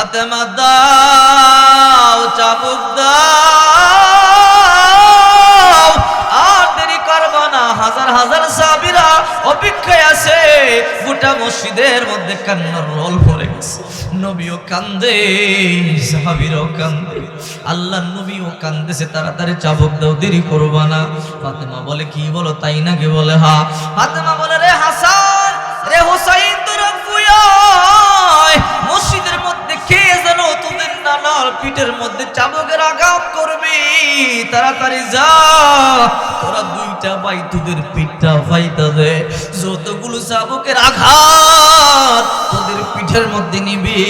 ফাতেমা দাও, চাবুক দাও, আর দেরি করবো না। হাজার হাজার সাহাবীরা অপেক্ষায় আছে। গোটা মসজিদের মধ্যে কান্নার রোল পড়ে গেছে। নবীও কান্দে, সাহাবীরাও কান্দে, আল্লাহ নবীও কান্দেছে। তাড়াতাড়ি চাবুক দাও, দেরি করবা না। ফাতেমা বলে, কি বলো তাই নাকি? বলে হ্যাঁ। ফাতেমা বলে, রে হাসান, রে হুসাইন, তোরা মসজিদের মধ্যে কে যেন তোদের নানার পিঠের মধ্যে চাবুকের আঘাত করবি, তাড়াতাড়ি যা। তোরা দুইটা ভাই তোদের পিঠটা ফাইতা দে। যতগুলো চাবুকের আঘাত তোদের পিঠের মধ্যে নিবি,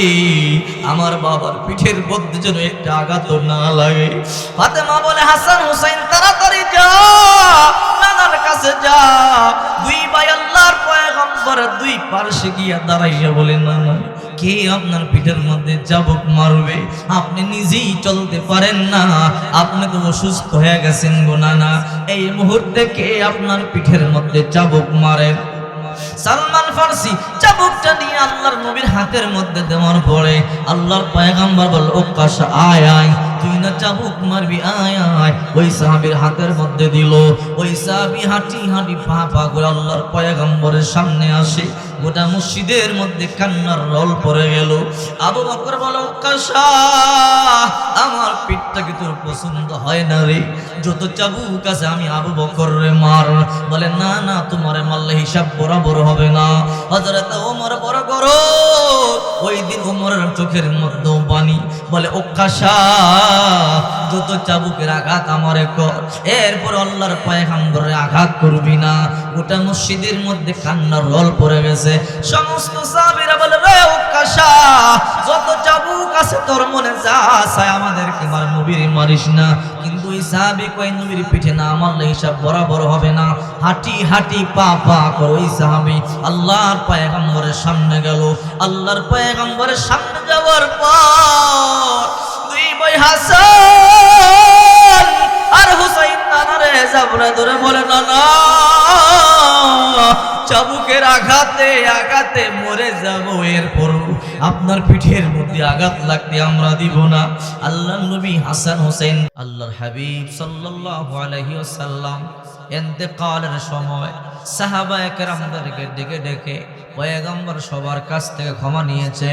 আমার বাবার পিঠের মধ্যে যেন একটা আঘাত না লাগে। ফাতেমা বলে, হাসান হুসাইন তাড়াতাড়ি যা, নানার কাছে যা। দুই ভাই আল্লাহর পয়গম্বর দুই পার্শ্বে গিয়া দাঁড়াইয়া বলে, নানা কে আপনার পিঠের মধ্যে চাবুক মারবে? আপনি নিজেই চলতে পারেন না, আপনি তো অসুস্থ হয়ে গেছেন গো নানা। এই মুহূর্তে কে আপনার পিঠের মধ্যে চাবুক মারে? সালমান ফারসি চাবুকটা নিয়ে আল্লাহর নবীর হাতের মধ্যে দেওয়ার পরে আল্লাহর পয়গম্বর বলল, ও কাশা আয় আয়, তুই না চাবুক মারবি, আয় আয়। ওই সাহাবীর হাতের মধ্যে দিল। ওই সাহাবী হাঁটি হাঁটি পা পা করে আল্লাহর পয়গম্বরের সামনে আসে। গোটা মসজিদের মধ্যে কান্নার রোল পড়ে গেল। আবু বকর বলে, ও কাশা, আমার পিঠটা কি তোর পছন্দ হয় না রে? যত চাবুক আছে আমি আবু বকর রে মার। বলে, না না, তোমারে মারলে হিসাব বরাবর হবে না। হযরত ওমর বড় করো। ওই দিন ওমরের চোখের মধ্যে পানি। বলে, ও কাশা, যত চাবুকের আঘাত আমারে কর, এরপর আল্লাহর পয়গম্বরে আঘাত করবি না। গোটা মসজিদের মধ্যে কান্নার রোল পড়ে গেছে। সমস্ত সাহাবীরা বলে, রে ও কাশা, যত চাবুক আছে তোর মনে যা চায় আমাদেরকে মার, নবীর মারিস না। কিন্তু ওই সাহাবী কই, নবীর পিঠে না মারলে হিসাব বরাবর হবে না। হাঁটি হাঁটি পা পা করে ওই সাহাবী আল্লাহর পয়গম্বরের সামনে গেল। আল্লাহর পয়গম্বরের সামনে যাওয়ার পর দুই ভাই হাসান আর হুসাইন নানারে জাবরা ধরে বলে, নানা চাবুকের আঘাতে আঘাতে মরে যাব, এরপর আপনার পিঠের মধ্যে আঘাত লাগতে আমরা দিব না। আল্লাহর নবী হাসান হোসেন, আল্লাহর হাবিব সাল্লাল্লাহু আলাইহি ওয়াসাল্লাম ইন্তেকালের সময় সাহাবায়ে কেরামদেরকে ডেকে ডেকে পয়গম্বর সবার কাছ থেকে ক্ষমা নিয়েছে।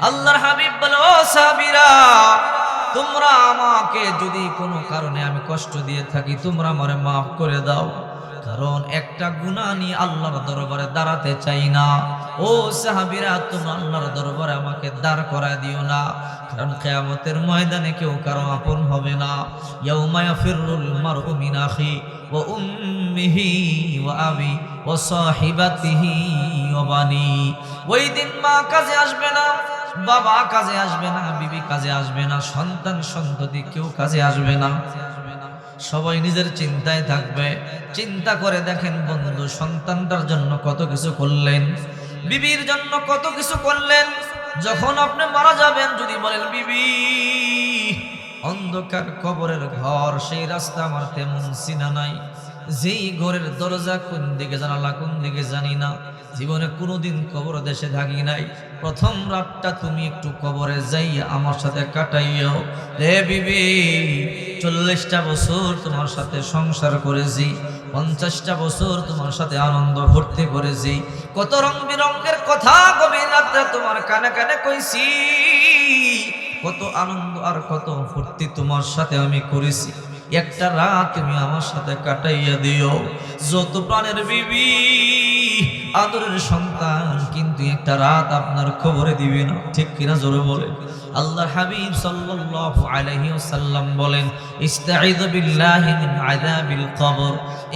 আল্লাহর হাবিব বলে, ও সাহাবীরা, তোমরা আমাকে যদি কোনো কারণে আমি কষ্ট দিয়ে থাকি, তোমরা আমারে মাফ করে দাও। কারণ একটা গুনাহ নিয়ে আল্লাহর দরবারে দাঁড়াতে চাই না। ও সাহাবীরা, তোমরা আল্লাহর দরবারে আমাকে দাঁড় করায় দিও না, কারণ কিয়ামতের ময়দানে কেউ কারো আপন হবে না। ইয়াউমা ইয়াফিরুল মারউ মিন আখি ওয়া উম্মিহি ওয়া আবি ওয়া সাহিবাতিহি ওয়া বানি। ওই দিন মা কাজে আসবে না, বাবা কাজে আসবে না, বিবি কাজে আসবে না, সন্তান সন্ততি কেউ কাজে আসবে না। সবাই নিজের চিন্তায় থাকবে। চিন্তা করে দেখেন বন্ধু, সন্তানটার জন্য কত কিছু করলেন, বিবির জন্য কত কিছু করলেন। যখন আপনি মারা যাবেন, যদি বলেন, বিবি অন্ধকার কবরের ঘর, সেই রাস্তা আমার তেমন চিনা নাই, যেই ঘরের দরজা কোন দিকে জানালা কোন দিকে জানি না, জীবনে কোনোদিন কবর দেশে থাকি নাই, প্রথম রাতটা তুমি একটু কবরে যাই আমার সাথে কাটাইও রে বিবি। 40টা বছর তোমার সাথে সংসার করেছি, 50টা বছর তোমার সাথে আনন্দ ভর্তি করেছি, কত রং বিরঙ্গের কথা গভীর রাত্রে তোমার কানে কানে কইছি, কত আনন্দ আর কত ফুর্তি তোমার সাথে আমি করেছি। একটা রাত তুমি আমার সাথে কাটাইয়া দিও। যত প্রাণের বিবি, আদরের সন্তান, কিন্তু একটা রাত আপনার খবরে দিবে না, ঠিক কিনা জোরে বলেন। আল্লাহর হাবিব সাল্লাল্লাহু আলাইহি ওয়াসাল্লাম বলেন, ইস্তাঈযু বিল্লাহি মিন আযাবিল কবর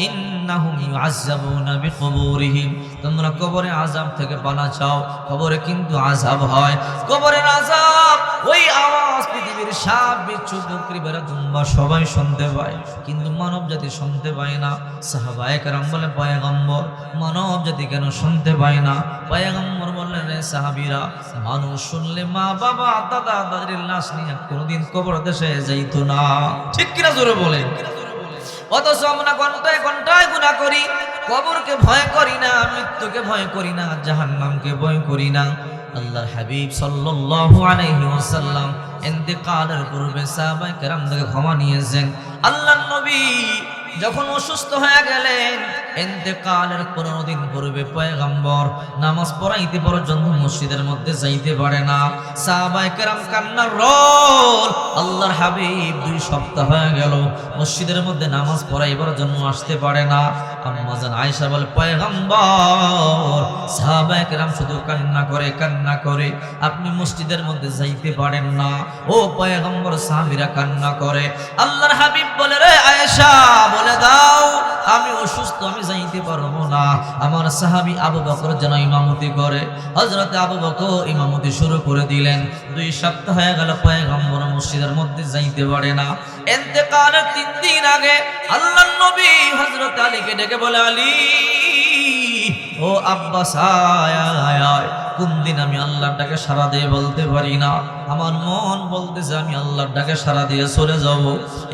ইন্নাহুম ইউআযাবুনা বিকুবুরিহিম। তোমরা কবরে আযাব থেকে পানা চাও, কবরে কিন্তু আযাব হয়। কবরের আযাব, ওই আওয়াজ পৃথিবীর সাপ বিচ্ছু বকরি ভেড়া দুম্বা সবাই শুনতে পায়, কিন্তু মানব জাতি শুনতে পায় না। সাহাবায়ে কেরাম বলে, পয়গম্বর মানব জাতি কেন শুনতে পায় না? পয়গম্বর বললেন, রে সাহাবীরা, মানুষ শুনলে মা বাবা দাদা দাদির লাশ নিয়ে কোনোদিন কবর দেশে যাইতো না, ঠিক কিনা জোরে বলেন। অথচ আমরা ঘন্টায় ঘন্টায় গুনাহ করি, কবরকে ভয় করি না, মৃত্যুকে ভয় করি না, জাহান্নামকে ভয় করি না। আল্লাহর হাবিব সাল্লাল্লাহু আলাইহি ওয়াসাল্লাম ইন্তেকালের পূর্বে সাহাবায়ে কেরামদেরকে ক্ষমা নিয়েছেন। আল্লাহর নবী যখন অসুস্থ হয়ে গেলেন, ইন্তেকালের 15 দিন পূর্বে পয়গম্বর নামাজ পড়াইতে পর্যন্ত মসজিদের মধ্যে যাইতে পারে না। সাহাবায়ে কেরাম কান্নার রোল। আল্লাহর হাবিব 2 সপ্তাহ হয়ে গেল মসজিদের মধ্যে নামাজ পড়াইবার জন্য আসতে পারে না। আম্মা জান আয়েশা বলে, পয়গম্বর সাহাবায়ে কেরাম শুধু কান্না করে, আপনি মসজিদের মধ্যে যাইতে পারেন না। ও পয়গম্বর, সাহাবীরা কান্না করে। আল্লাহর হাবিব বলে, রে আয়েশা বলে দাও আমি অসুস্থ, আমি যাইতে পারবো না। আমার সাহাবী আবু বকর যেন ইমামতি করে। হযরত আবু বকর ইমামতি শুরু করে দিলেন। 2 সপ্তাহ হয়ে গেল পয়গম্বর মসজিদের মধ্যে যাইতে পারে না। ইন্তেকালের 3 দিন আগে আল্লাহর নবী হযরত আলীকে ডেকে বলে, আলী ও আব্বাস, আয় কোন দিন আমি আল্লাহর ডাকে সাড়া দিয়ে বলতে পারি না। আমার মন বলতেছে আমি আল্লাহর ডাকে সাড়া দিয়ে চলে যাব,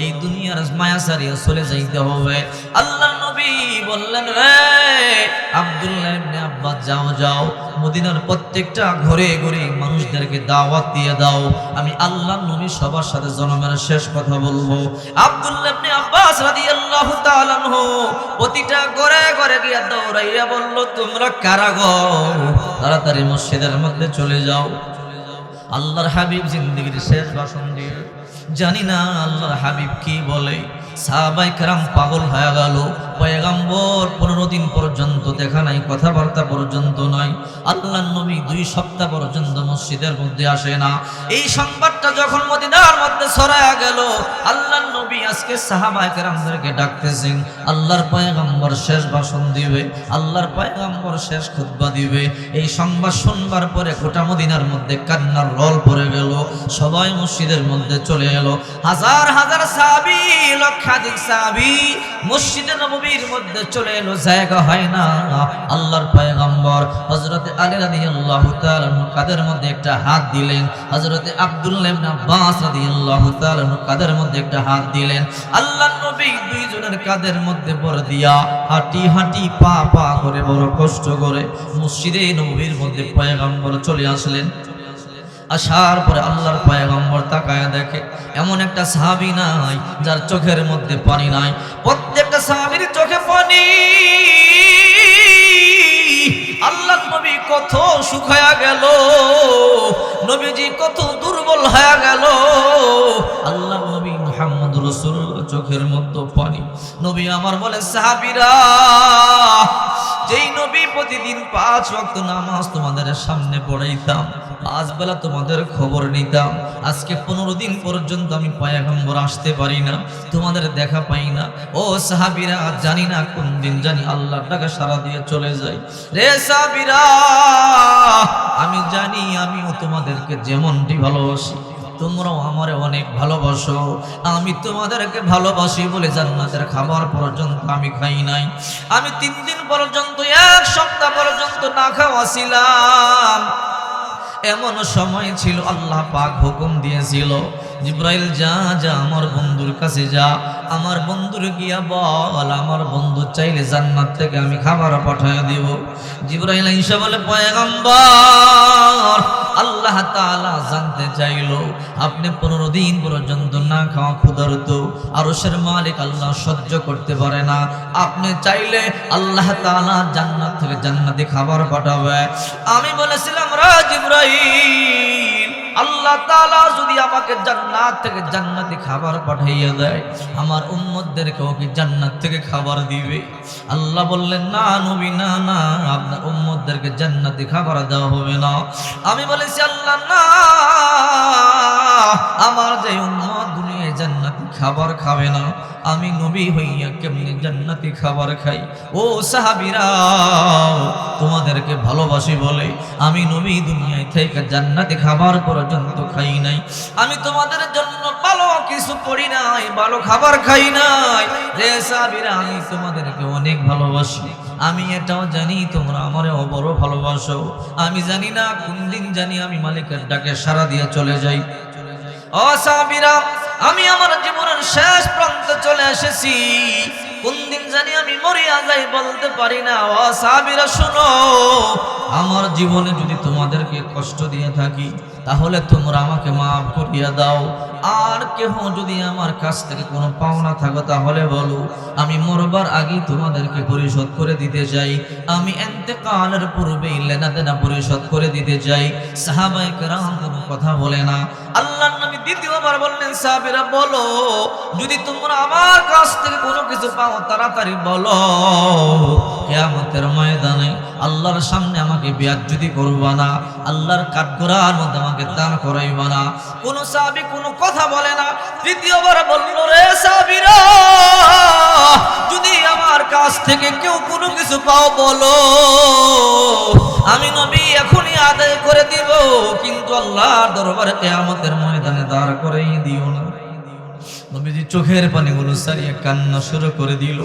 এই দুনিয়ার মায়া ছাড়িয়ে চলে যাইতে হবে। আল্লাহর নবী বললেন, রে আব্দুল্লাহ ইবনে আব্বাস, যাও মদিনার প্রত্যেকটা ঘরে ঘরে মানুষদেরকে দাওয়াত দিয়ে দাও। আমি আল্লাহর নবী সবার সাথে জনমের শেষ কথা বলবো। আব্দুল্লাহ ইবনে আব্বাস রাদিয়াল্লাহু তাআলা আনহু প্রতিটা ঘরে ঘরে গিয়ে দৌড়াইয়া বলল, তোমরা কারা গো, তাড়াতাড়ি মসজিদের মধ্যে চলে যাও। আল্লাহর হাবিব জিন্দেগীর শেষ ভাষণ দিয়ে, জানি না আল্লাহর হাবিব কি বলে, সাহাবায়ে কেরাম পাগল হয়ে গেল। পয়গম্বর 15 দিন পর্যন্ত দেখা নাই, কথাবার্তা পর্যন্ত নাই। আল্লাহর নবী 2 সপ্তাহ পর্যন্ত মসজিদের মধ্যে আসে না। এই সংবাদটা যখন মদিনার মধ্যে ছড়ায়া গেল, আল্লাহর নবী আজকে সাহাবায়ে কেরামদেরকে ডাকতেছেন। আল্লাহর পয়গম্বর শেষ ভাষণ দিবে, আল্লাহর পয়গম্বর শেষ খুতবা দিবে। এই সংবাদ শুনবার পরে গোটা মদিনার মধ্যে কান্নার রোল পড়ে গেল। সবাই মসজিদের মধ্যে চলে এলো। হাজার হাজার সাহাবী, লক্ষাধিক সাহাবী মসজিদে নববীর মধ্যে চলে এলো, জায়গা হয় না। আল্লাহর পয়গম্বর হযরতে আলী রাদিয়াল্লাহু তাআলা কাদের মধ্যে একটা হাত দিলেন, হযরতে আব্দুল্লাহ ইবনে আব্বাস রাদিয়াল্লাহু তাআলা কাদের মধ্যে একটা হাত দিলেন। আল্লাহর নবী 2 জনের কাদের মধ্যে ভর দিয়া হাঁটি হাঁটি পা করে বড় কষ্ট করে মসজিদে নববীর মধ্যে পয়গম্বর চলে আসলেন। আসার পরে আল্লাহর পয়গম্বর তাকায় দেখে এমন একটা সাহাবী নাই যার চোখের মধ্যে পানি নাই। প্রত্যেকটা সাহাবীর চোখে পানি। আল্লাহর নবী কত শুকায়া গেল, নবীজি কত দুর্বল হয়ে গেল। আল্লাহর নবী মুহাম্মদ রাসূলুল্লাহ চোখের মধ্যে পানি। নবী আমার বলে, সাহাবীরা, যেই নবী প্রতিদিন 5 ওয়াক্ত নামাজ তোমাদের সামনে পড়াইতাম, 5 বেলা তোমাদের খবর নিতাম, আজকে 15 দিন পর্যন্ত আমি পয়গম্বর আসতে পারি না, তোমাদের দেখা পাই না। ও সাহাবীরা, জানি না কোন দিন জানি আল্লাহর ডাকে সাড়া দিয়ে চলে যাই। রে সাহাবীরা, আমি জানি আমিও তোমাদেরকে যেমনটি ভালোবাসি, তোমরাও আমারে অনেক ভালোবাসো। আমি তোমাদেরকে ভালোবাসি বলে জান্নাতের খাবার পর্যন্ত আমি খাই নাই। আমি 3 দিন পর্যন্ত, 1 সপ্তাহ পর্যন্ত না খাওয়া ছিলাম। এমন সময় ছিল আল্লাহ পাক হুকুম দিয়েছিল, জিবরাইল যা আমার বন্ধুর কাছে যা, আমার বন্ধুর গিয়া বল আমার বন্ধু চাইলে জান্নাত থেকে আমি খাবার পাঠিয়ে দেব। জিবরাইল আইসা বলে, পয়গম্বর, আল্লাহ তাআলা জানতে চাইলো আপনি 15 দিন পর্যন্ত না খাওয়া ক্ষুধার্ত, আরশের মালিক আল্লাহ সহ্য করতে পারে না, আপনি চাইলে আল্লাহ তাআলা জান্নাত থেকে জান্নাতি খাবার পাঠাবে। আমি বলেছিলাম, রা জিবরাইল, আল্লাহ তাআলা যদি আমাকে জান্নাত থেকে জান্নাতি খাবার পাঠাইয়া দেয়, আমার উম্মতদেরকেও কি জান্নাত থেকে খাবার দিবে? আল্লাহ বললেন, না নবী, না না, আপনার উম্মতদেরকে জান্নাতি খাবার দেওয়া হবে না। আমি বলেছি, আল্লাহ না, আমার যে উম্মত দুনিয়ায় জান্নাতি খাবার খাবে না, আমি নবী হইয়া কেমনে জান্নাতি খাবার খাই? ও সাহাবীরা, তোমাদেরকে ভালোবাসি বলে আমি নবী দুনিয়ায় থেকে জান্নাতি খাবার পর্যন্ত খাই নাই। আমি তোমাদের জন্য ভালো কিছু পড়ি নাই, ভালো খাবার খাই নাই। রে সাহাবীরা, আমি তোমাদেরকে অনেক ভালোবাসি। আমি এটাও জানি তোমরা আমারে বড় ভালোবাসো। আমি জানি না কোন দিন জানি আমি মালিকের ডাকে সাড়া দিয়ে চলে যাই। ও সাহাবীরা, আমি আমার জীবনের শেষ প্রান্তে চলে এসেছি। কোন দিন জানি আমি মরিয়া যাই বলতে পারি না। ও সাহাবীরা শোনো, আমার জীবনে যদি তোমাদেরকে কষ্ট দিয়ে থাকি তাহলে তোমরা আমাকে মাফ করিয়া দাও। আর কেহ যদি আমার কাছ থেকে কোনো পাওনা থাকো তাহলে বলো, আমি মরবার আগেই তোমাদেরকে পরিশোধ করে দিতে চাই। আমি ইন্তেকালের পূর্বেই লেনা দেনা পরিশোধ করে দিতে চাই। সাহাবায়ে কেরাম কোনো কথা বলে না। আল্লাহর নবী দ্বিতীয়বার বললেন, সাহাবীরা বলো, যদি তোমরা আমার কাছ থেকে কোনো কিছু পাও তাড়াতাড়ি বলো। কিয়ামতের ময়দানে আল্লাহর সামনে আমাকে বেয়াজ্জতি করবা না, আল্লাহর কাঠগড়ার মধ্যে আমাকে দাঁড় করাইবা না। কোন সাহাবী কোনো কথা বলে না। তৃতীয়বার বলল, রে সাহাবীরা, যদি আমার কাছ থেকে কেউ কোনো কিছু পাও বলো, আমি নবী এখনই আদায় করে দিব, কিন্তু আল্লাহর দরবারে কিয়ামতের ময়দানে দাঁড় করাই দিও না। নবীজি চোখের পানিগুলো সারিয়ে কান্না শুরু করে দিল।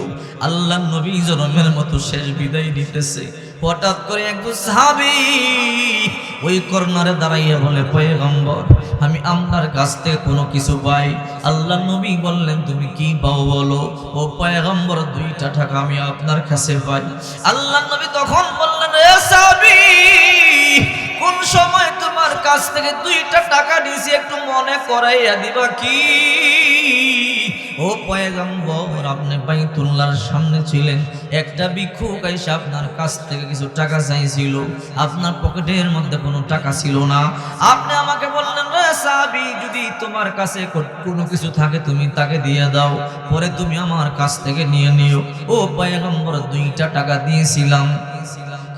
আল্লাহ নবী জনমের মতো শেষ বিদায় দিতেছে। হঠাৎ করে একজন সাহাবী ওই কর্নারে দাঁড়াইয়া বলে, পয়গম্বর, আমি আপনার কাছ থেকে কোনো কিছু পাই। আল্লাহ নবী বললেন, তুমি কি পাও বলো। ও পয়গম্বর, 2টা টাকা আমি আপনার কাছে পাই। আল্লাহ নবী তখন বললেন, এ সাহাবী, কোন সময় তোমার কাছ থেকে 2টা টাকা নিয়েছি একটু মনে করাইয়া দিবা কি? ও পয়গম্বর, আপনি বাইতুল্লাহর সামনে ছিলেন, একটা ভিক্ষুক এসে আপনার কাছ থেকে কিছু টাকা চাইছিল, আপনার পকেটের মধ্যে কোনো টাকা ছিল না। আপনি আমাকে বললেন, রে সাহাবী, যদি তোমার কাছে কোনো কিছু থাকে তুমি তাকে দিয়ে দাও, পরে তুমি আমার কাছ থেকে নিয়ে নিও। ও পয়গম্বর, 2টা টাকা দিয়েছিলাম,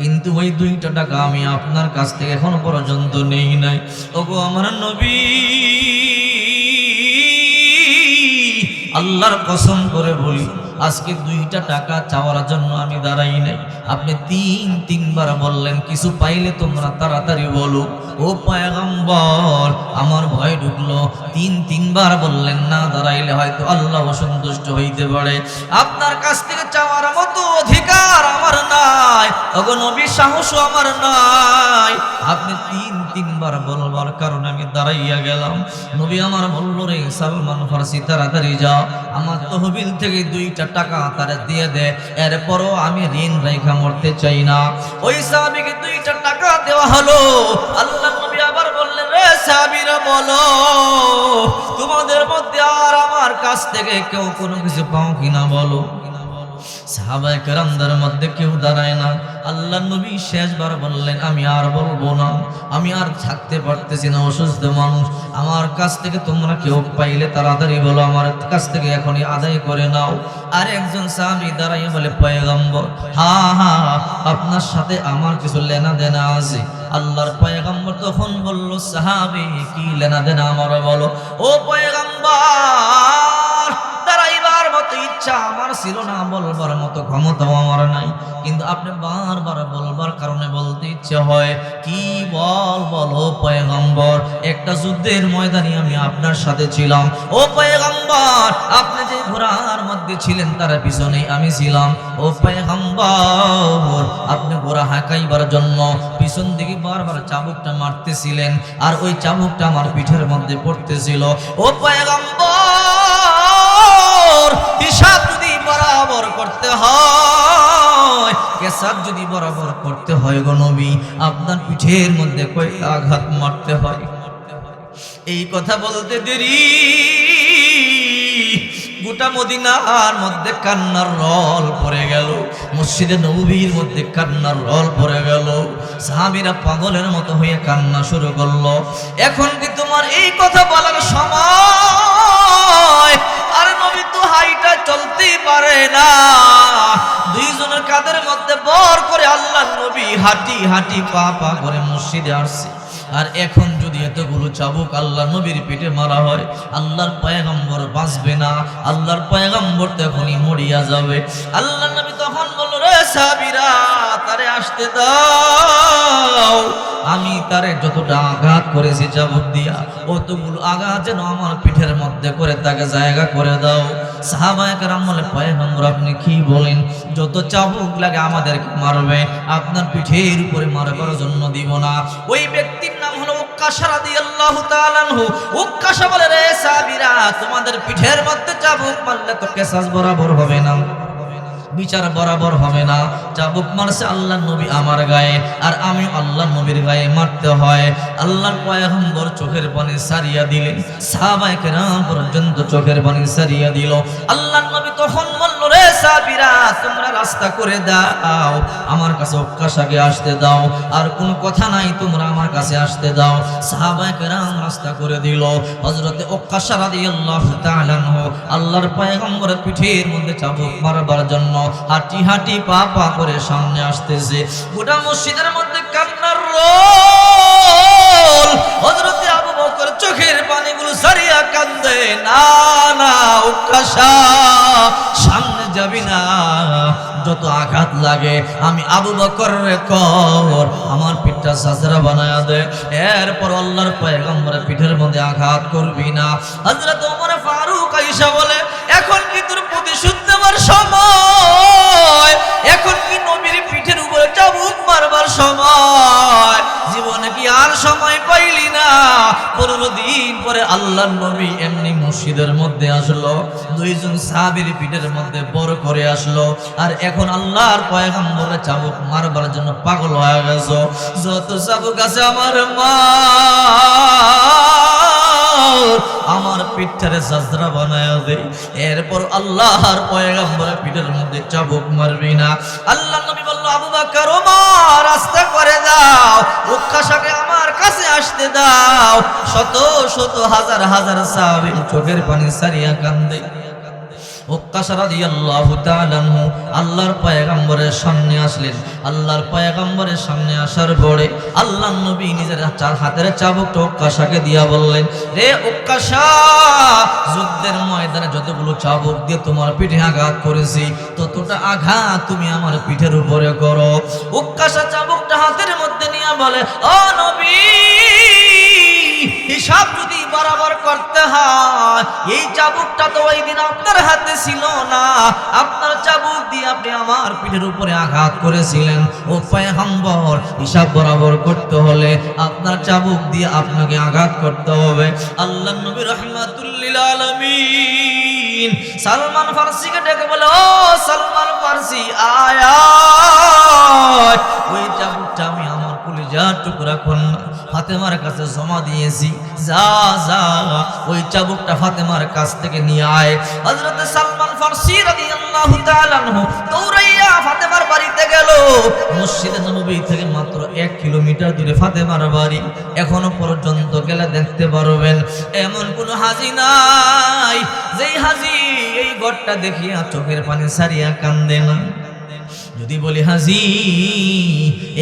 কিন্তু ওই 2টা টাকা আমি আপনার কাছ থেকে এখনো পর্যন্ত নেই নাই। ওগো আমার নবী, আল্লাহর কসম করে বলি, আজকে 2টা টাকা চাওয়ার জন্য আমি দাঁড়াই নাই। আপনি 3বার বললেন, কিছু পাইলে তোমরা তাড়াতাড়ি বলো। ও পয়গম্বর, আমার ভয় ঢুকলো। 3বার বললেন, না দাঁড়াইলে হয়তো আল্লাহ অসন্তুষ্ট হইতে পারে। আপনার কাছ থেকে চাওয়ার মতো অধিকার আমার নাই, ওগো নবী, সাহসও আমার নাই। আপনি 3বার বলবার কারণে আমি দাঁড়াইয়া গেলাম। নবী আমার বলল, রে সালমান ফারসি, তাড়াতাড়ি যা, আমার তহবিল থেকে 2টা টাকা তারে দিয়ে দে, এরপরও আমি ঋণ রেখা মরতে চাই না। ওই সাহাবীকে 2টা টাকা দেওয়া হলো। আল্লাহ নবী আবার বললেন, রে সাহাবীরা বলো, তোমাদের মধ্যে আর আমার কাছ থেকে কেউ কোনো কিছু পাও কিনা বলো। সাহাবায়ে কেরামদের মধ্যে কেউ দাঁড়ায় না। আল্লাহ নবী শেষবার বললেন, আমি আর বলবো না, আমি আর থাকতে পারতেছি না, অসুস্থ মানুষ। আমার কাছ থেকে তোমরা কেউ পাইলে তাড়াতাড়ি বলো, আমার কাছ থেকে এখনই আদায় করে নাও। আর একজন সাহাবী দাঁড়াইয়া বলে, পয়গম্বর, হ্যাঁ, আপনার সাথে আমার কিছু লেনা দেনা আছে। আল্লাহর পয়গম্বর তখন বলল, সাহাবী, কি লেনা দেনা আমার বলো। ও পয়গম্বর, দাঁড়াইবার মতো ইচ্ছা আমার ছিল না, বলবার মতো ক্ষমতাও আমার নাই, কিন্তু আপনি বারবার বলবার কারণে বলতে ইচ্ছে হয়। কি বলো পয়গম্বর, একটা যুদ্ধের ময়দানে আমি আপনার সাথে ছিলাম। ও পয়গম্বর, আপনি যে ঘোড়ার মধ্যে ছিলেন তার পিছনেই আমি ছিলাম। ও পয়গম্বর, আপনি ঘোড়া হাঁকাইবার জন্য পিছন দিকে বারবার চাবুকটা মারতেছিলেন, আর ওই চাবুকটা আমার পিঠের মধ্যে পড়তেছিল। ও পয়গম্বর, হিসাব যদি বরাবর করতে হয়, কেসাব যদি বরাবর করতে হয় গো নবী, আপনার পিঠের মধ্যে কয়টা আঘাত মারতে হয়। এই কথা বলতে দেরি, গোটা মদিনার মধ্যে কান্নার রল পড়ে গেল, মসজিদে নববীর মধ্যে কান্নার রল পড়ে গেল। সাহাবীরা পাগলের মতো হয়ে কান্না শুরু করলো। এখন কি তোমার এই কথা বলার সময়? আর নবী তো হাইটা চলতেই পারে না। 2জনের কাঁধের মধ্যে বর করে আল্লাহর নবী হাঁটি হাঁটি পা পা করে মসজিদে আসছে। আর এখন যদি এতগুলো চাবুক আল্লাহ নবীর পেটে মারা হয়, আল্লাহর পয়গম্বর বাঁচবে না, আল্লাহর পয়গম্বর তখনই মরিয়া যাবে। আল্লাহর নবী তখন বলল, রে সাহাবীরা, তারে আসতে দাও, আমি তারে যতটা আঘাত করেছি চাবুক দিয়া, অতগুলো আঘাত যেন আমার পিঠের মধ্যে করে তাকে জায়গা করে দাও। সাহাবায়ে কেরাম বলে, পয়গম্বর, আপনি কি বলেন? যত চাবুক লাগে আমাদেরকে মারবে, আপনার পিঠের উপরে মারবার জন্য দিব না। ওই ব্যক্তির নাম হলো উক্কাশা রাদিয়াল্লাহু তাআলা আনহু। উক্কাশা বলে, রে সাহাবীরা, তোমাদের পিঠের মধ্যে চাবুক মারলে তো কেসাস বরাবর হবে না। বিচার বরাবর হবে না। চাবুক মারছে আল্লাহর নবী আমার গায়ে, আর আমি আল্লাহর নবীর গায়ে মারতে হয়। আল্লাহর পয়গম্বর চোখের পানি সারিয়া দিলেন, সাহাবায়ে কেরাম পর্যন্ত চোখের পানি সারিয়া দিল। আল্লাহর নবী তখন বলল, রে সাহাবীরা, তোমরা রাস্তা করে দাও, আমার কাছে ওক্কাশাকে আসতে দাও, আর কোন কথা নাই, তোমরা আমার কাছে আসতে দাও। সাহাবায়ে কেরাম রাস্তা করে দিল। হযরতে ওক্কাশা রাদিয়াল্লাহু তাআলা আনহু আল্লাহর পয়গম্বরের পিঠের মধ্যে চাবুক মারবার জন্য হাঁটি হাঁটি পা পা করে সামনে আসতেছে। গোটা মসজিদের মধ্যে কান্নার রোল। হযরতে আবু বকর চোখের পানিগুলো সারিয়া কান্দে, না না ওক্কাশা, সামনে যাবি না, যত আঘাত লাগে আমি আবু বকরের কর, আমার পিঠটা সাজরা বানায়া দে, এরপর আল্লাহর পয়গম্বরের পিঠের মধ্যে আঘাত করবি না। হযরত ওমর ফারুক আয়েশা বলে, এখন কি তোর প্রতিশোধ নেওয়ার সময়? এখন কি নবীর পিঠের উপরে চাবুক মারবার সময়? জীবনে কি আর সময় পাইলি না? 15 দিন পরে আল্লাহর নবী এমনি মসজিদের মধ্যে আসলো, দুইজন সাহাবীর পিঠের মধ্যে বড় করে আসলো, আর এখন আল্লাহর পয়গম্বরের চাবুক মারবার জন্য পাগল হয়ে গেছো। যত চাবুক আছে আমার মা, আমার পিঠটারে সাজরা বানায়া দে, এরপর আল্লাহর পয়গম্বরের পিঠের মধ্যে চাবুক মারবি না। আল্লাহর নবী বলল, আবু বকর, ওমর, রাস্তা করে দাও, ওক্কাশাকে আমার কাছে আসতে দাও। শত শত হাজার হাজার সাহাবী চোখের পানি সারিয়া কান্দে। ওক্কাশা রাদিয়াল্লাহু তাআলা আনহু আল্লাহর পয়গম্বরের সামনে আসলেন। আল্লাহর পয়গম্বরের সামনে আসার পরে আল্লাহর নবী নিজের হাতের চাবুকটা ওক্কাশাকে দিয়া বললেন, রে ওক্কাশা, যুদ্ধের ময়দানে যতগুলো চাবুক দিয়ে তোমার পিঠে আঘাত করেছি, ততটা আঘাত তুমি আমার পিঠের উপরে করো। ওক্কাশা চাবুকটা হাতের মধ্যে নিয়ে বলে, ও নবী, হিসাব যদি বরাবর করতে হয়, এই চাবুকটা তো ওই দিন আপনার হাতে ছিল না, আপনার চাবুক দিয়ে আপনি আমার পিঠের উপরে আঘাত করেছিলেন। ও পয়গম্বর, হিসাব বরাবর করতে হলে আপনার চাবুক দিয়ে আপনাকে আঘাত করতে হবে। আল্লাহর নবী রাহমাতুল লিল আলামিন সালমান ফারসিকে ডেকে বলে, ও সালমান ফারসি, আয়া, ওই চাবুকটা আমি আমার কলিজার টুকরা কন্যা ফাতেমার কাছে জমা দিয়েছি, যা যা ওই চাবুকটা ফাতেমার কাছ থেকে নিয়ে আয়। হযরত সালমান ফারসি রাদিয়াল্লাহু তাআলা আনহু দৌড়াইয়া ফাতেমার বাড়িতে গেল। মসজিদে নববী থেকে মাত্র 1 কিলোমিটার দূরে ফাতেমার বাড়ি। এখনো পর্যন্ত গেলে দেখতে পারবেন এমন কোন হাজি নাই যেই হাজি এই ঘরটা দেখিয়া চোখের পানি সারিয়া কান্দে না। যদি বলি, হাজি,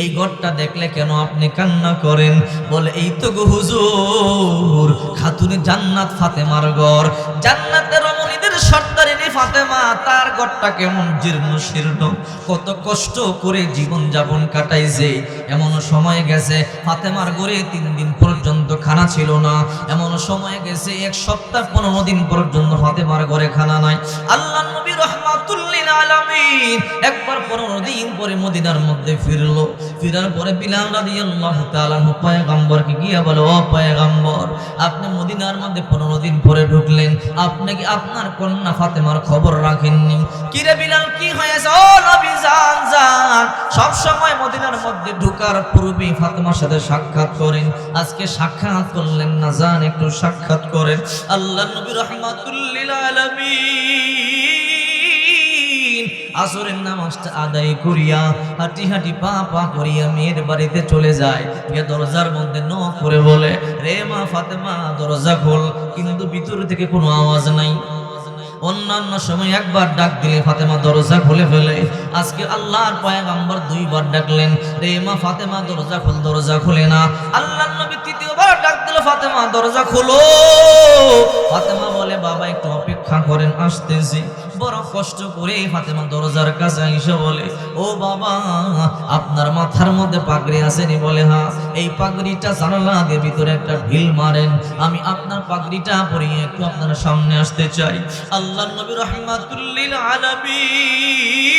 এই ঘরটা দেখলে কেন আপনি কান্না করেন? বলে, এই তো গো হুজুর, খাতুনে জান্নাত ফাতেমার ঘর, জান্নাতের রমণীদের সর্দারিনী ফাতেমা, তার ঘরটা কেমন জীর্ণ শীর্ণ, কত কষ্ট করে জীবন যাপন কাটাইছে। এমন সময় গেছে ফাতেমার ঘরে 3 দিন পর্যন্ত খানা ছিল না, এমন সময় গেছে 1 সপ্তাহ 15 দিন পর্যন্ত ফাতেমার ঘরে খানা নাই। আল্লাহর নবী রাহমাতুল লিল আলামিন একবার 15 দিন পরে মদিনার মধ্যে ফিরলো। ফিরার পরে বিলাল রাদিয়াল্লাহু তাআলা পয়গম্বরকে গিয়া বলে, ও পয়গম্বর, আপনি মদিনার মধ্যে 15 দিন পরে ঢুকলেন, আপনি কি আপনার কন্যা ফাতেমার খবর রাখেননি? কি রে বিলাল, কি হয়েছে? ও নবী, জান জান, সব সময় মদিনার মধ্যে ঢোকার পূর্বে ফাতেমার সাথে সাক্ষাৎ করেন, আজকে সাক্ষাৎ করলেন না, জান একটু সাক্ষাৎ করেন। আল্লাহর নবী রাহমাতুল লিল আলামিন আসরের নামাজটা আদায় করিয়া হাঁটি হাঁটি পা পা করিয়া মেয়ের বাড়িতে চলে যায়। গিয়ে দরজার মধ্যে নক করে বলে, রে মা ফাতেমা, দরজা খোল। কিন্তু ভিতর থেকে কোনো আওয়াজ নাই। অন্যান্য সময় একবার ডাক দিলে ফাতেমা দরজা খুলে ফেলে, আজকে আল্লাহর পয়গম্বর 2 বার ডাকলেন, রে মা ফাতেমা, দরজা খোল, দরজা খুলে না। আল্লাহর নবী 3য় ডাক দিল, ফাতেমা দরজা খোলো। ফাতেমা বলে, বাবা একটু অপেক্ষা করেন, আসতেছি। বড় কষ্ট করে ফাতেমা দরজার কাছে এসে বলে, ও বাবা, আপনার মাথার মধ্যে পাগড়ি আসেনি? বলে, হ্যাঁ। এই পাগড়িটা জানালা দিয়ে ভিতরে একটা ঢিল মারেন, আমি আপনার পাগড়িটা পরিয়ে একটু আপনার সামনে আসতে চাই। আল্লাহর নবী রাহমাতুল লিল আলামিন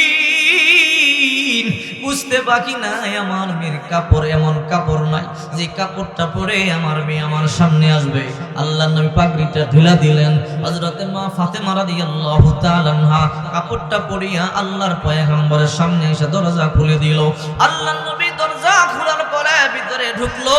বুঝতে বাকি নাই আমার মেয়ের কাপড় এমন কাপড় নাই যে কাপড়টা পরে আমার মেয়ে আমার সামনে আসবে। আল্লাহর নবী পাগড়িটা ঢিলা দিলেন। হযরতে মা ফাতেমা রাদিয়াল্লাহু তাআলা আনহা কাপড়টা পরিয়া আল্লাহর পয়গম্বরের সামনে এসে দরজা খুলে দিল। আল্লাহর নবী দরজা খোলার পরে ভিতরে ঢুকলো।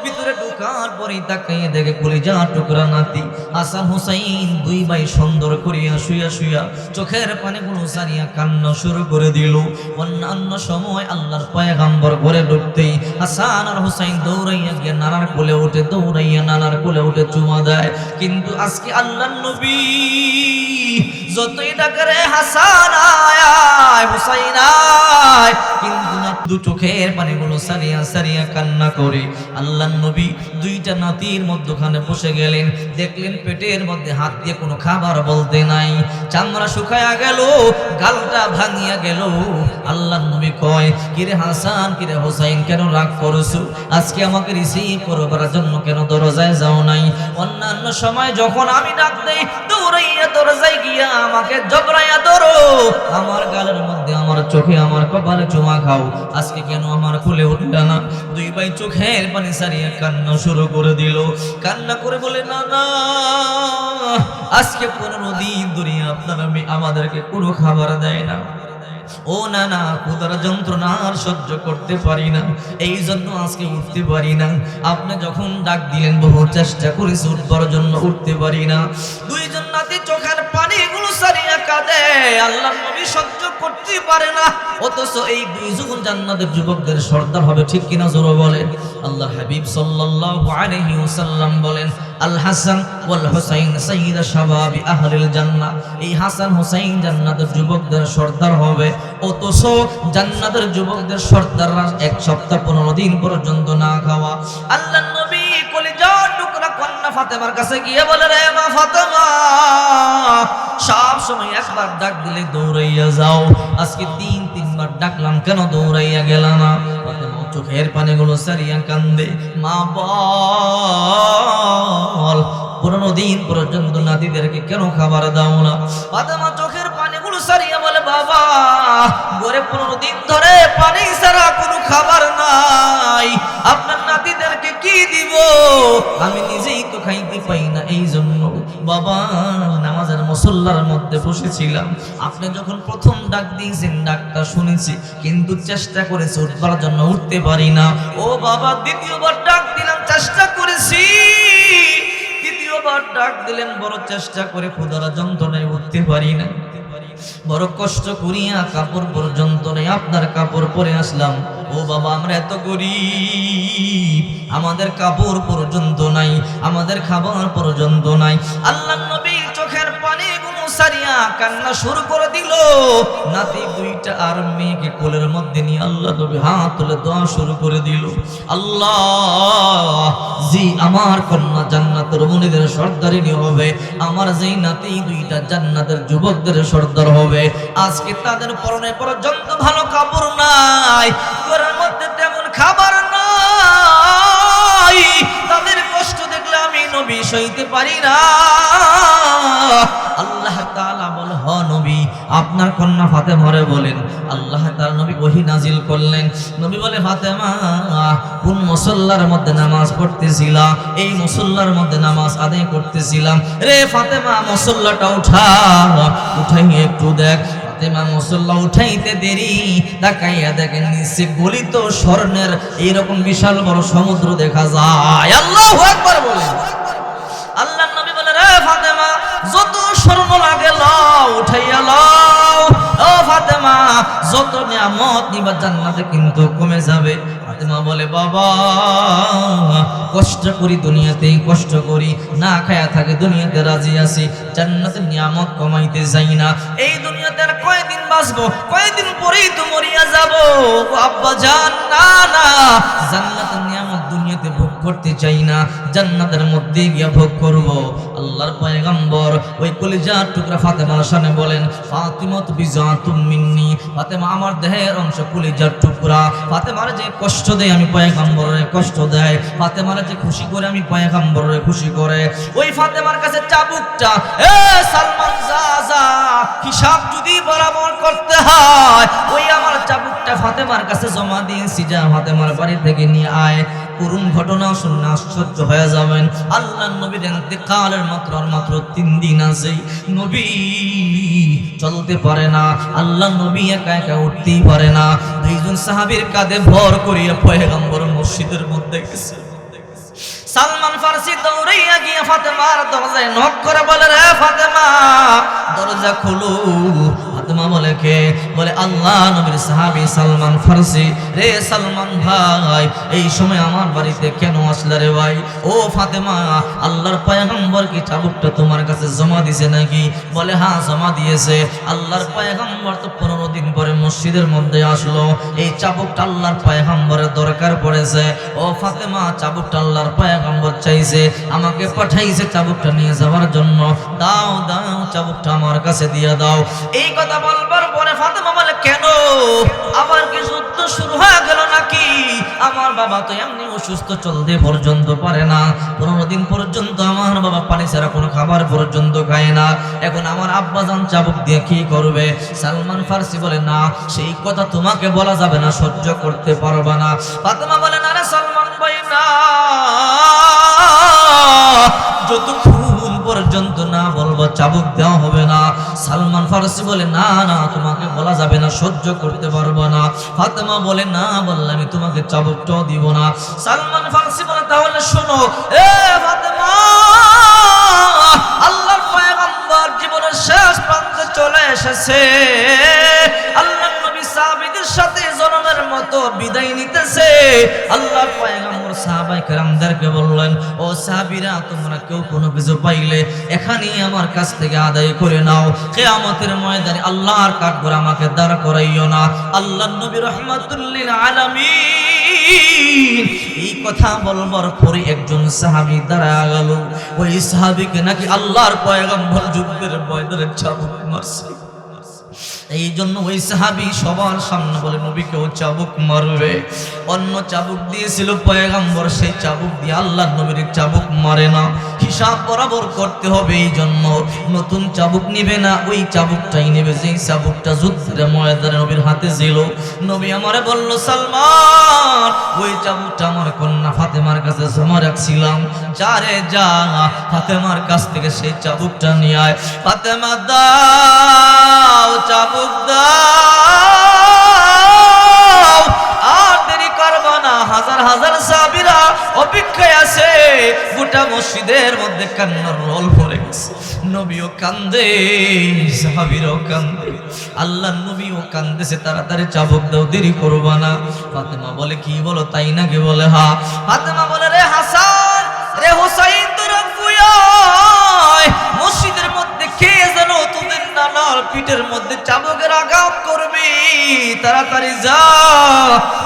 ভিতরে ঢোকার পরেই তাকিয়ে দেখে কলিজা টুকরা নাতি হাসান হুসাইন দুই ভাই সুন্দর করিয়া শুইয়া শুইয়া চোখের পানিগুলো সারিয়া কান্না শুরু করে দিল। অন্যান্য সময় আল্লাহর পয়গম্বর ঘরে ঢুকতেই হাসান আর হুসাইন দৌড়াইয়া গিয়ে নানার কোলে উঠে দৌড়াইয়া নানার কোলে উঠে চুমা দেয়। কিন্তু আজকে আল্লাহর নবী যতই ডাকে হাসান আয় হুসাইন আয়, কিন্তু না দু চোখের পানিগুলো সারিয়া সারিয়া কান্না করে আল্লাহর নবী দুইটা নাতির মধ্যখানে বসে গেলেন। দেখলেন পেটের মধ্যে হাত দিয়ে কোনো খাবার বলতে নাই, চামড়া শুকায়া গেল, গালটা ভাঙিয়া গেল। আল্লাহর নবী কয়, কিরে হাসান কিরে হুসাইন কেন রাগ করছো? আজকে আমাকে রিসিভ করবার জন্য কেন দরজায় যাও নাই? অন্যান্য সময় যখন আমি ডাক দেই দৌড়াইয়া দরজায় গিয়া আমাকে জবরাইয়া ধরো, আমার গালের মধ্যে আমার চোখে আমার কপালে চুমা খাও, আজকে কেন আমার কোলে উঠলে না? দুই ভাই চোখের পানি সারিয়া কান্না শুরু করে দিল। কান্না করে বলে, না না আজকে 15 দিন ধরে আপনারা আমাদেরকে কোনো খাবার দেয় না। ও না না ক্ষুধার যন্ত্রণা আর সহ্য করতে পারি না, এই জন্য আজকে উঠতে পারি না। আপনি যখন ডাক দিলেন বহু চেষ্টা করেছি উঠবার জন্য, উঠতে পারি না। দুইজন নাতি চোখের পানিগুলো সারিয়া কাঁদে। আল্লাহর নবী সহ্য করতে পারে না, অথচ এই দুইজন জান্নাতের যুবকদের সর্দার হবে, ঠিক কিনা জোরে বলেন? আল্লাহর হাবিব সাল্লাল্লাহু আলাইহি ওয়াসাল্লাম বলেন, আল হাসান ওয়াল হুসাইন সাইয়্যিদা শাবাবি আহলিল জান্নাহ। এই হাসান হুসাইন জান্নাতের যুবকদের সর্দার হবে, অথচ জান্নাতের যুবকদের সর্দাররা 1 সপ্তাহ 15 দিন পর্যন্ত না খাওয়া। আল্লাহর নবী কলিজার টুকরা কন্যা ফাতেমার কাছে গিয়ে বলে, রে মা ফাতেমা, সব সময় একবার ডাক দিলে দৌড়াইয়া যাও, আজকে 3-3 বার ডাকলাম, কেন দৌড়াইয়া গেল না? ফাতেমা চোখের পানিগুলো সারিয়া কান্দে, মা বল 15 দিন পর্যন্ত নাতিদেরকে কেন খাবার দাও না? ফাতেমা চোখের পানিগুলো সারিয়া বলে, বাবা ঘরে 15 দিন ধরে পানি ছাড়া কোনো খাবার নাই, আপনার নাতিদেরকে কি দিব? আমি নিজেই তো খাইতে পাই না, এই জন্য বাবা নামাজের মুসল্লার মধ্যে বসেছিলাম, আপনি যখন প্রথম ডাক দিয়েছেন ডাকটা শুনেছি, কিন্তু চেষ্টা করেছি উঠবার জন্য, উঠতে পারি না। ও বাবা দ্বিতীয়বার ডাক দিলাম, চেষ্টা করেছি, দ্বিতীয়বার ডাক দিলেন, বড় চেষ্টা করে ক্ষুধার যন্ত্রণায় উঠতে পারি না, বড় কষ্ট করিয়া কাপড় পর্যন্ত নেই আপনার কাপড় পরে আসলাম। ও বাবা আমরা এত গরিব, আমাদের কাপড় পর্যন্ত নাই, আমাদের খাবার পর্যন্ত নাই। আল্লাহর নবী চোখের পানি গুলো সারিয়া কান্না শুরু করে দিল। নাতি দুইটা আর মেয়েকে কোলের মধ্যে নিয়ে আল্লাহ নবী হাত তুলে দোয়া শুরু করে দিল, আল্লাহ জি আমার কন্যা জান্নাতের মুনিদের সর্দারিনী হবে, আমার যেই নাতি দুইটা জান্নাতের যুবকদের সর্দার হবে। আজকে তাদের পরনে পর্যন্ত ভালো কাপড় নাই, ঘরের মধ্যে তেমন খাবার নাই, তাদের কষ্ট দেখলে আমি নবী সইতে পারি না। আল্লাহ তাআলা বলে, হ নবী আপনার কন্যা ফাতেমারে বলেন। আল্লাহ তাআলা নবী ওহী নাজিল করলেন। নবী বলে, ফাতেমা কোন মুসল্লার মধ্যে নামাজ পড়তেছিলা? এই মুসল্লার মধ্যে নামাজ আদায় করতেছিলাম। রে ফাতেমা মুসল্লাটা উঠাই একটু দেখ। ফাতেমা মুসল্লা উঠাইতে দেরি, তাকাইয়া দেখেন নিচে গলিত স্বর্ণের এইরকম বিশাল বড় সমুদ্র দেখা যায়। আল্লাহু আকবার বলেন। আল্লাহর নবী বলে, রে ফাতেমা যত স্বর্ণ লাগে লও, উঠাইয়া লও। ও ফাতেমা যত নিয়ামত নিবা জান্নাতে কিন্তু কমে যাবে। ফাতেমা বলে, বাবা কষ্ট করি দুনিয়াতেই কষ্ট করি, না খায়া থাকে দুনিয়াতে রাজি আছি, জান্নাতের নিয়ামত কমাইতে চাই না। এই দুনিয়াতে আর কয়দিন বাঁচবো, কয়দিন পরেই তো মরিয়া যাব। আব্বা জান না না, জান্নাতের নিয়ামত দুনিয়াতে ভোগ করতে চাই না, জান্নাতের মধ্যে গিয়া ভোগ করব। আল্লাহর পয়গম্বর ওই কলিজার টুকরা ফাতেমার সামনে বলেন, ফাতিমাতু বিজাতুম মিন্নি, ফাতেমা আমার দেহের অংশ, কলিজার টুকরা। ফাতেমার যে কষ্ট দেয় আমি পয়গম্বরের কষ্ট দেয়, ফাতেমার যে খুশি করে আমি পয়গম্বরের খুশি করে। ওই ফাতেমার কাছে চাবুকটা, এ সালমান যা যা, হিসাব যদি বরাবর করতে হয় ওই আমার চাবুক চাবুকটা ফাতেমার কাছে জমা দিয়েছি, যা ফাতেমার বাড়ি থেকে নিয়ে আয়। করুণ ঘটনা শুনে আশ্চর্য হয়ে যাবেন। আল্লাহর নবীর ইন্তেকালের মাত্র 3 দিন আছে, নবী চলতে পারে না, আল্লাহর নবী একা একা উঠতেই পারে না। দুইজন সাহাবীর কাঁধে ভর করিয়া পয়গম্বর মসজিদের মধ্যে গেছে। সালমান ফারসি দৌড়াইয়া গিয়ে ফাতেমার দরজায় নক করে বলে, রে ফাতেমা দরজা খোলো। ফাতেমা বলে, কে? বলে, আল্লাহ নবীর সাহাবী সালমান ফারসি। রে সালমান ভাই, এই সময় আমার বাড়িতে কেন আসলে রে ভাই? ও ফাতেমা, আল্লাহর পয়গম্বর কি চাবুকটা তোমার কাছে জমা দিয়েছে নাকি? বলে, হ্যাঁ জমা দিয়েছে। আল্লাহর পয়গম্বর তো 15 দিন পরে মসজিদের মধ্যে আসলো, এই চাবুকটা আল্লাহর পয়গম্বরের দরকার পড়েছে। ও ফাতেমা, চাবুকটা আল্লাহর পয়গম্বর চাইছে, আমাকে পাঠাইছে চাবুকটা নিয়ে যাওয়ার জন্য। দাও দাও, চাবুকটা আমার কাছে দিয়ে দাও। এই কথা বলবার পরে ফাতেমা বলে, কেন? আবার কি যুদ্ধ শুরু হয়ে গেল নাকি? আমার বাবা তো এমনি অসুস্থ, চলতে পর্যন্ত পারে না। 15 দিন পর্যন্ত আমার বাবা পানি ছাড়া কোনো খাবার পর্যন্ত খায় না। এখন আমার আব্বাজান চাবুক দিয়ে কি করবে? সালমান ফারসি বলে, না, সেই কথা তোমাকে বলা যাবে না, সহ্য করতে পারবা না। ফাতেমা বলে, না রে সালমান ভাই, না, যতক্ষণ পর্যন্ত না বলবো চাবুক দেওয়া হবে না। সালমান ফারসি বলে, না না, তোমাকে বলা যাবে না, সহ্য করতে পারবো না। ফাতেমা বলে, না বললে আমি তোমাকে চাবুকটাও দিব না। সালমান ফারসি বলে, তাহলে শোনো, এ ফাতেমা, আল্লাহর পয়গম্বর জীবনের শেষ প্রান্তে চলে এসেছে। আল্লাহর নবী সাহাবীদের সাথে জনমের মতো বিদায় নিতেছে। আল্লাহর পয়গম্বর সাহাবায়ে কেরামদেরকে বললেন, ও সাহাবীরা, তোমরা কেউ কোনো কিছু পাইলে এখানেই আমার কাছ থেকে আদায় করে নাও। কিয়ামতের ময়দানে আল্লাহর কাঠগড় আমাকে দাঁড় করাইও না। আল্লাহর নবী রাহমাতুল লিল আলামিন এই কথা বলবার পরে একজন সাহাবী দাঁড়ায় গেল। ওই সাহাবীকে নাকি আল্লাহর পয়গম্বর যুদ্ধের ময়দানে চাবুক মারছে। এই জন্য ওই সাহাবী সবার সামনে বলে, নবীকেও চাবুক মারবে। অন্য চাবুক দিয়েছিল পয়গম্বর, সেই চাবুক দিয়ে আল্লাহর নবীর চাবুক মারে না। হিসাব বরাবর করতে হবে, এই জন্য নতুন চাবুক নিবে না, ওই চাবুকটাই নেবে যেই চাবুকটা যুদ্ধের ময়দানে নবীর হাতে ছিল। নবী আমারে বলল, সালমান, ওই চাবুকটা আমার কন্যা ফাতেমার কাছে জমা রাখছিলাম, যা রে যা, ফাতেমার কাছ থেকে সেই চাবুকটা নিয়ে আয়। ফাতেমা, দাও চাবুক দাও, আর দেরি করব না। হাজার হাজার সাহাবীরা অপেক্ষায় আছে। গোটা মসজিদের মধ্যে কান্নার রোল পড়ে গেছে। নবীও কান্দে, সাহাবীরাও কান্দে, আল্লাহর নবীও কান্দেছে। তাড়াতাড়ি চাবুক দাও, দেরি করব না। ফাতেমা বলে, কি বলো, তাই নাকি? বলে, হ্যাঁ। ফাতেমা বলে, রে হাসান, রে হোসাইন, তোরা মসজিদের মধ্যে কে যেন তোদের নানার পিঠের মধ্যে চাবুকের আঘাত করবি, তাড়াতাড়ি যা।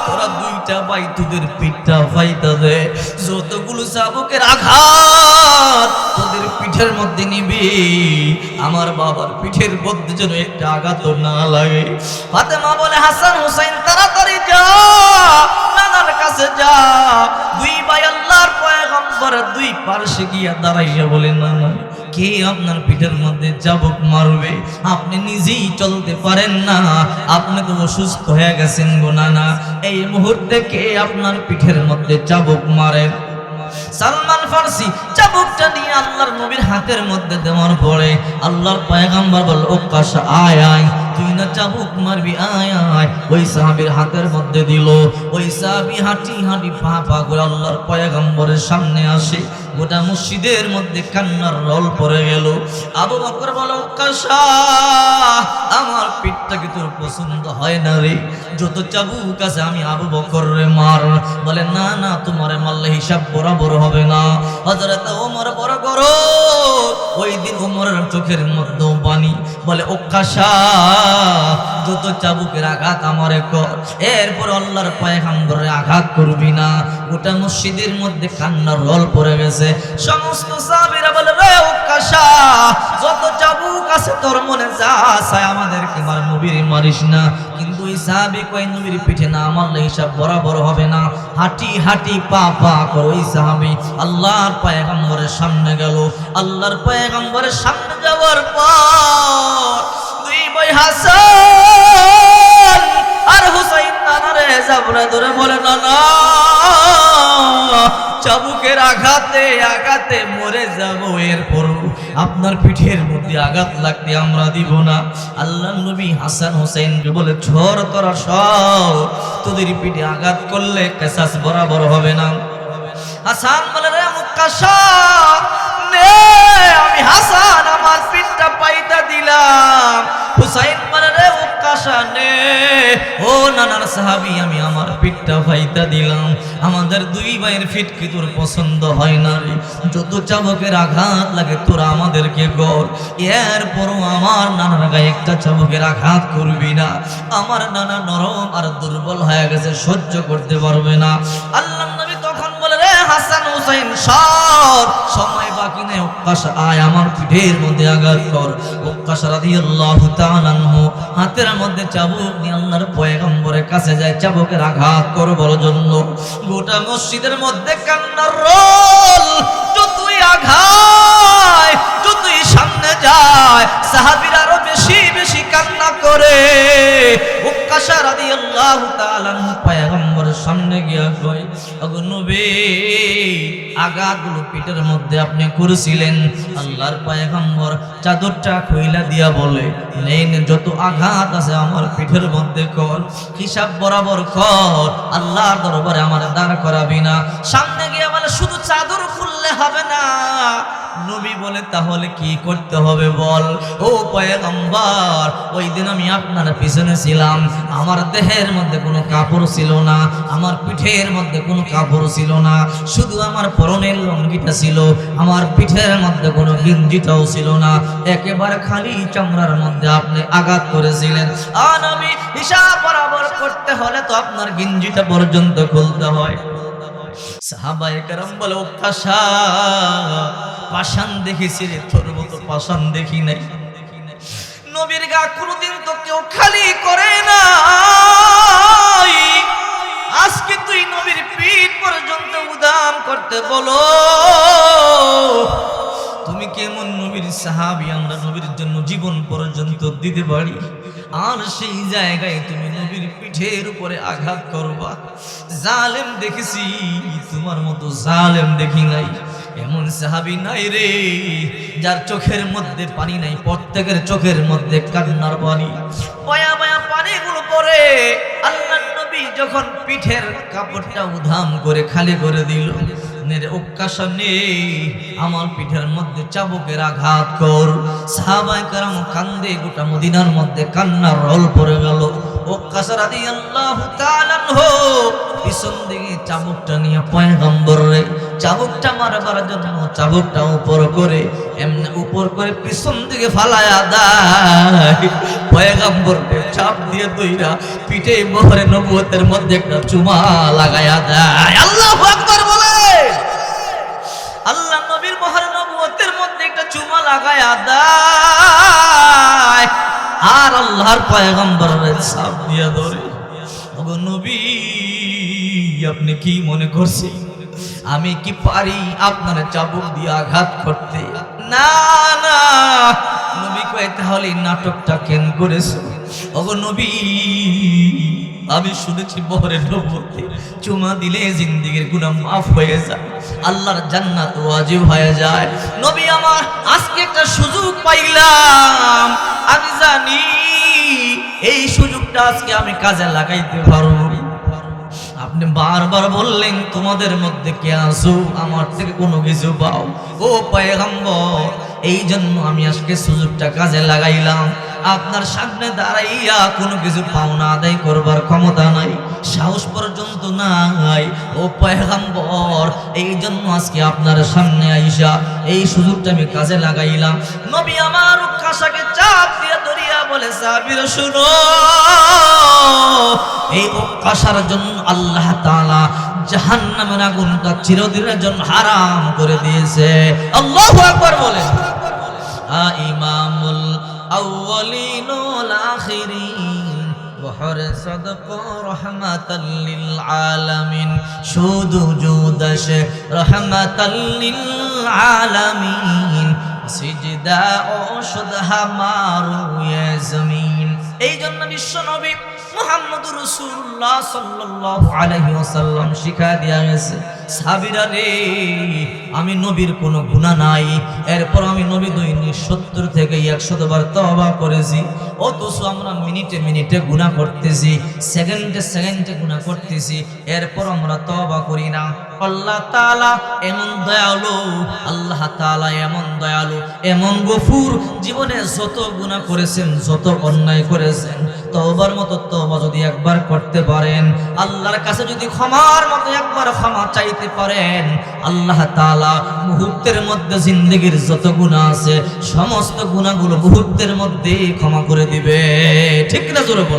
তোরা 2টা ভাই তোদের পিঠটা ফাইতা দে। যতগুলো চাবুকের আঘাত তোদের পিঠের মধ্যে নিবি, আমার বাবার পিঠের মধ্যে যেন একটা আঘাত না লাগে। ফাতেমা বলে, হাসান হুসাইন, তাড়াতাড়ি যা, নানার কাছে যা। 2 ভাই আল্লাহর পয়গম্বর 2 পার্শ্বে গিয়া দাঁড়াইয়া বলে, নানা, কে আপনার পিঠের মধ্যে চাবুক মারবে? আপনি নিজেই চলতে পারেন না, আপনি তো অসুস্থ হয়ে গেছেন গো নানা, এই মুহূর্তে কে আপনার পিঠের মধ্যে চাবুক মারে? সালমান ফারসি চাবুকটা নিয়ে আল্লাহর নবীর হাতের মধ্যে দেওয়ার পরে আল্লাহর পয়গম্বর বলল, ও কাশা, আয় আয়, তুই না চাবুক মারবি, আয় আয়। ওই সাহাবীর হাতের মধ্যে দিল। ওই সাহাবী হাঁটি হাঁটি পা পা করে আল্লাহর পয়গম্বরের সামনে আসে। গোটা মসজিদের মধ্যে কান্নার রোল পড়ে গেল। আবু বকর বলে, ও কাশা, আমার পিঠটা কি তোর পছন্দ হয় না রে? যত চাবুক আছে আমি আবু বকর রে মার। বলে, না না, তোমারে মারলে হিসাব বরাবর হবে না। হযরত ওমর বড় করো, ওই দিন ওমরের চোখের মধ্যে পানি। বলে, ও কাশা, যত চাবুকের আঘাত আমারে কর, এরপর আল্লাহর পয়গম্বরে আঘাত করবি না। গোটা মসজিদের মধ্যে কান্নার রোল পড়ে গেছে। সমস্ত সাহাবীরা বলে, রে ও কাশা, যত চাবুক আছে তোর মনে যা চায় আমাদেরকে মার, নবীর মারিস না। কিন্তু ওই সাহাবী কয়, নবীর পিঠে না মারলে হিসাব বরাবর হবে না। হাঁটি হাঁটি পা পা করে ওই সাহাবী আল্লাহর পয়গম্বরের সামনে গেল। আল্লাহর পয়গম্বরের সামনে যাওয়ার পর 2 ভাই হাসান আর হুসাইন চাপড়া ধরে বলে না না, চাবুকের আঘাতে আঘাতে মরে যাব, এরপর আপনার পিঠের মধ্যে আঘাত লাগতে আমরা দিব না। আল্লাহ নবী হাসান হোসেনকে বলে ছোড় তোরা সব, তোদের পিঠে আঘাত করলে কেসাস বরাবর হবে না। হাসান বলে রে মুক্কাশা নে, আমি হাসান আমার পিঠটা পাইতা দিলাম। হুসাইন বলে রে মুক্কাশা নে, ও নানার সাহাবী আমি আমার পিঠটা পাইতা দিলাম। আমাদের দুই ভাইয়ের পিঠ কি তোর পছন্দ হয় না রে? যত চাবুকের আঘাত লাগে তোরা আমাদেরকে গড়, এরপরও আমার নানার গায়ে একটা চাবুকের আঘাত করবি না। আমার নানা নরম আর দুর্বল হয়ে গেছে, সহ্য করতে পারবে না। আল্লাহ নবী তখন বলে রে হাসান হুসাইন সব সময় বাকি নেই, উক্কাশা আয় আমার পিঠের মধ্যে আঘাত কর। উক্কাশা রাদিয়াল্লাহু তাআলা আনহু হাতের মধ্যে চাবুক নিয়ে আল্লাহর পয়গম্বরের কাছে যায় চাবুকের আঘাত করবার জন্য। গোটা মসজিদের মধ্যে কান্নার রোল, যতই আঘাত যতই সামনে যায় সাহাবীরা আরো বেশি বেশি কান্না করে। উক্কাশা রাদিয়াল্লাহু তাআলা আনহু পয়গম্বরের সামনে গিয়ে কয়, ওগো নবী আঘাতগুলো পিঠের মধ্যে আপনি করেছিলেন। আল্লাহর পয়গম্বর চাদরটা খুইলা দিয়া বলে, নেন যত আঘাত আছে আমার পিঠের মধ্যে কর, হিসাব বরাবর কর, আল্লাহর দরবারে আমার দাঁড় করাবি না। সামনে গিয়ে বলে শুধু চাদর খুললে হবে না। নবী বলে তাহলে কি করতে হবে বল? ও পয়গম্বর ওই দিন আমি আপনার পিছনে ছিলাম, আমার দেহের মধ্যে কোনো কাপড় ছিল না, আমার পিঠের মধ্যে কোনো কাপড় ছিল না, শুধু আমার পরনের লুঙ্গিটা ছিল, আমার পিঠের মধ্যে কোনো গেঞ্জিটাও ছিল না, একেবারে খালি চামড়ার মধ্যে আপনি আঘাত করেছিলেন। আর আমি হিসাব বরাবর করতে হলে তো আপনার গেঞ্জিটা পর্যন্ত খুলতে হয়। সাহাবায়ে কেরাম বলে, উক্কাশা পাষাণ দেখেছি রে, তোর মতো পাষাণ দেখি নাই। নবীর গা কোনোদিন তো কেউ খালি করে না, আজকে তুই নবীর পিঠ পর্যন্ত উদাম করতে বলো। তুমি কেমন নবীর সাহাবী, আমরা নবীর জন্য জীবন পর্যন্ত দিতে পারি, আর সেই জায়গায় তুমি নবীর পিঠের উপরে আঘাত করবা। জালেম দেখেছি, তোমার মতো জালেম দেখি নাই। এমন সাহাবী নাই রে যার চোখের মধ্যে পানি নাই, প্রত্যেকের চোখের মধ্যে কান্নার পানি, বয়া বয়া পানিগুলো পড়ে। আল্লাহর নবী যখন পিঠের কাপড়টা উধাম করে খালি করে দিল, উক্কাশা নে আমার পিঠের মধ্যে চাবুকের আঘাত কর। সাহাবায়ে কেরাম কান্দে, গোটা মদিনার মধ্যে কান্নার রোল পড়ে গেল। উক্কাশা রাদিয়াল্লাহু তাআলা আনহু পিছন দিকে চাবুকটা নিয়ে পয়গম্বরে চাবুকটা মারবার জন্য চাবুকটা উপর করে এমনি উপর করে পিছন দিকে ফালায়া দেয়। পয়গম্বরকে চাপ দিয়ে দইরা পিঠে মোহরে নবুয়তের মধ্যে একটা চুমা লাগায়া দেয়। আল্লাহু আকবার বলে, আল্লাহ নবীর মোহরে নবুয়তের মধ্যে একটা চুমা লাগায়া দেয়, আর আল্লাহর পয়গম্বরের চাপ দিয়ে ধরে। ওগো নবী আপনি কি মনে করছেন আমি কি পারি আপনার চাবুক দিয়ে আঘাত করতে? না না। নবী কয় তাহলে নাটকটা কেন করেছো? ওগো নবী আমি শুনেছি মোহরের নবুয়তে চুমা দিলে জিন্দেগির গুনাহ মাফ হয়ে যায়, আল্লাহর জান্নাত ওয়াজিব হয়ে যায়। নবী আমার আজকে একটা সুযোগ পাইলাম, আমি জানি এই সুযোগটা আজকে আমি কাজে লাগাইতে পারবো। আপনি বারবার বললেন তোমাদের মধ্যে কে আসো আমার থেকে কোনো কিছু পাও। ও পয়গম্বর এই জন্য আমি আজকে সুযোগটা কাজে লাগাইলাম। আপনার সামনে দাঁড়াইয়া কোনো কিছু পাওনা আদায় করবার ক্ষমতা নাই, সাহস পর্যন্ত নাই। ও পয়গম্বর এই জন্য আজকে আপনার সামনে আইসা এই সুযোগটা আমি কাজে লাগাইলাম। নবী আমার উক্কাশাকে চাপ দিয়ে ধরিয়া বলে, সাহাবীরা শুনো, এই উক্কাশার জন্য আল্লাহ তাআলা জাহান্নামের আগুনটা চিরদিনের জন্য হারাম করে দিয়েছে। আল্লাহু আকবার বলেন। ইমামুল আউয়ালিন ওয়াল আখিরিন ওয়া হরসাদক রাহমাতাল লিল আলামিন, শুধু জুদাশে রাহমাতাল লিল আলামিন, সিজদা ও শুদহা মারু ইয়া জমিন। এই জন্য বিশ্ব নবী মুহাম্মদুর রাসূলুল্লাহ সাল্লাল্লাহু আলাইহি ওয়াসাল্লাম শিখায়া দিয়া গেছে, সাহাবীরা রে, আমি নবীর কোনো গুনাহ নাই, এরপর আমি নবী দৈনিক 70 থেকে 100 বার তওবা করেছি, অথচ আমরা মিনিটে মিনিটে গুনাহ করতেছি, সেকেন্ডে সেকেন্ডে গুনাহ করতেছি, এরপর আমরা তওবা করি না। আল্লাহ তাআলা এমন দয়ালু, আল্লাহ তাআলা এমন দয়ালু, এমন গফুর, জীবনে যত গুনাহ করেছেন, যত অন্যায় করেছেন, তওবার মতো তওবা যদি একবার করতে পারেন, আল্লাহর কাছে যদি ক্ষমার মতো একবার ক্ষমা চাইতে পারেন, আল্লাহ তাআলা মুহূর্তের মধ্যে জিন্দেগীর যত গুনাহ আছে সমস্ত গুনাহগুলো মুহূর্তের মধ্যে ক্ষমা করে দিবে। ঠিক না জোরে বলেন?